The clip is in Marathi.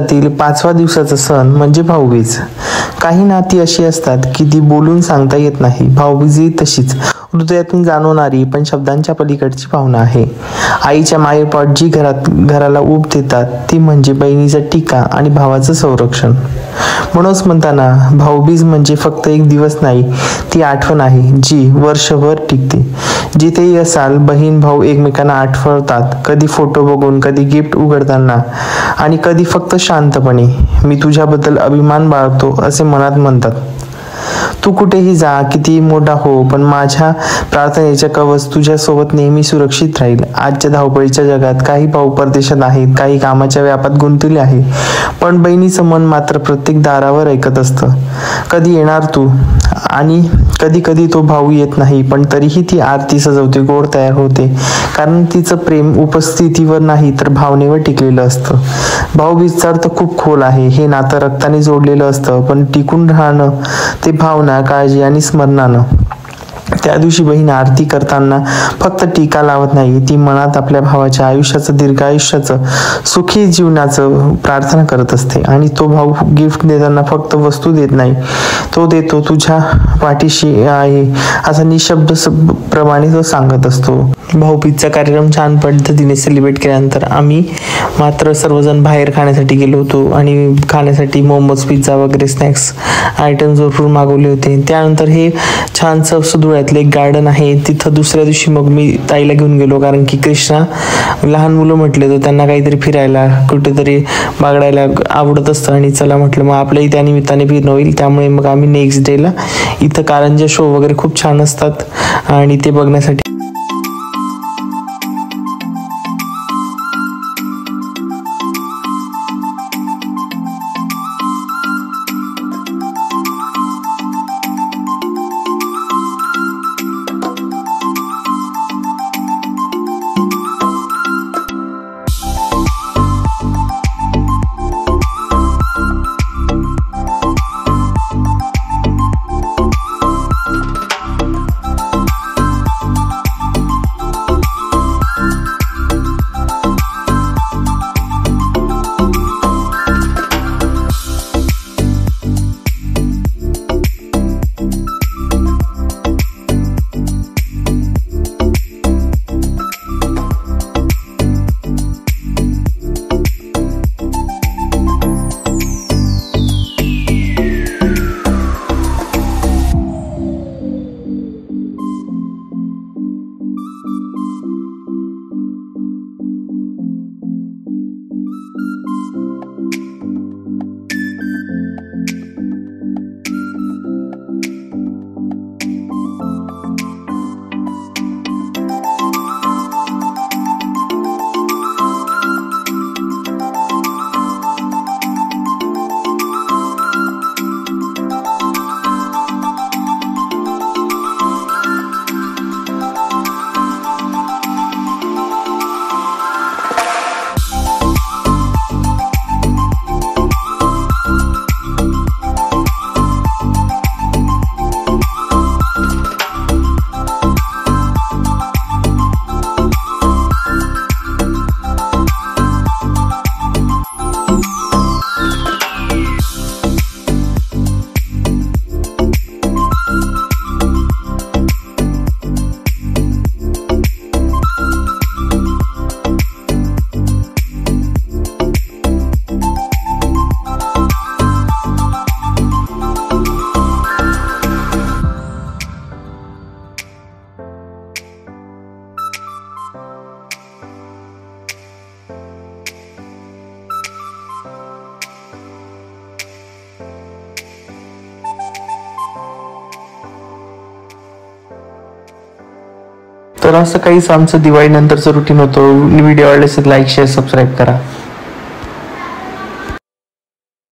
वर्षातील 5व्या दिवसाचा सण म्हणजे भाऊबीज। काही नाती अशी असतात की ती बोलून सांगता येत नाही। भाऊबीज ही तशीच हृदयातून जाणवणारी पण शब्दांच्या पलीकडची भावना आहे। आईच्या मायेपोट जी घराला ऊब देतात ती म्हणजे बहिणीचा टीका आणि भावाचं संरक्षण। म्हणूनच म्हणताना भाऊबीज म्हणजे फक्त एक दिवस नाही, ती आठवण आहे जी वर्षभर टिकते। जिथेही असाल बहीण भाऊ एकमेकांना आठवतात, कधी फोटो बघून, कधी गिफ्ट उघडताना आणि कधी फक्त शांतपणे मी तुझ्याबद्दल अभिमान बाळगतो असे मनात म्हणतात। तू कुठेही जा, कितीही मोठा हो, पण माझ्या प्रार्थनेच्या कवच तुझ्या सोबत नेहमी सुरक्षित राहील। आजच्या धावपळीच्या जगात काही भाऊ परदेशात आहेत, काही कामाच्या व्यापात गुंतलेले आहे, पण बहिणीचं मन मात्र प्रत्येक दारावर ऐकत असतं। कधी येणार तू, आणि कधी कधी तो भाऊ येत नाही, पण तरीही ती आरती सजवते, गोड तयार होते, कारण तिचं प्रेम उपस्थितीवर नाही तर भावनेवर टिकलेलं असतं। भाऊबीजचा अर्थ खूप खोल आहे। हे नातं रक्ताने जोडलेलं असतं, पण टिकून राहणं ते भावना, काळजी आणि स्मरणानं। त्या दिवशी बहीण आरती करताना फक्त टीका लावत नाही, ती मनात आपल्या भावाच्या आयुष्याचं, दीर्घ आयुष्याचं, सुखी जीवनाचं प्रार्थना करत असते। आणि तो भाऊ गिफ्ट देताना फक्त वस्तू देत नाही, तो देतो तुझ्या पाठीशी आहे असा निशब्द प्रमाणे तो सांगत असतो। भाऊबीजचा कार्यक्रम छान पद्धतीने सेलिब्रेट केल्यानंतर आम्ही मात्र सर्वजण बाहेर खाण्यासाठी गेलो होतो आणि खाण्यासाठी मोमोज, पिझ्झा वगैरे स्नॅक्स आयटम्स भरपूर मागवले होते। त्यानंतर हे छानसं सुदुळ्यातलं एक गार्डन आहे, तिथं दुसऱ्या दिवशी मग मी ताईला घेऊन गेलो, कारण की कृष्णा लहान मुलं म्हटले तर त्यांना काहीतरी फिरायला, कुठेतरी बागडायला आवडत असतं, आणि चला म्हटलं मग आपल्याही त्या निमित्ताने फिरणं होईल। त्यामुळे मग आम्ही नेक्स्ट डेला इथं कारंजा शो वगैरे खूप छान असतात आणि ते बघण्यासाठी तर असं काहीच आमचं दिवाळी नंतरचं रुटीन होतं। व्हिडिओ आवडल्यास लाईक, शेअर, सबस्क्राईब करा।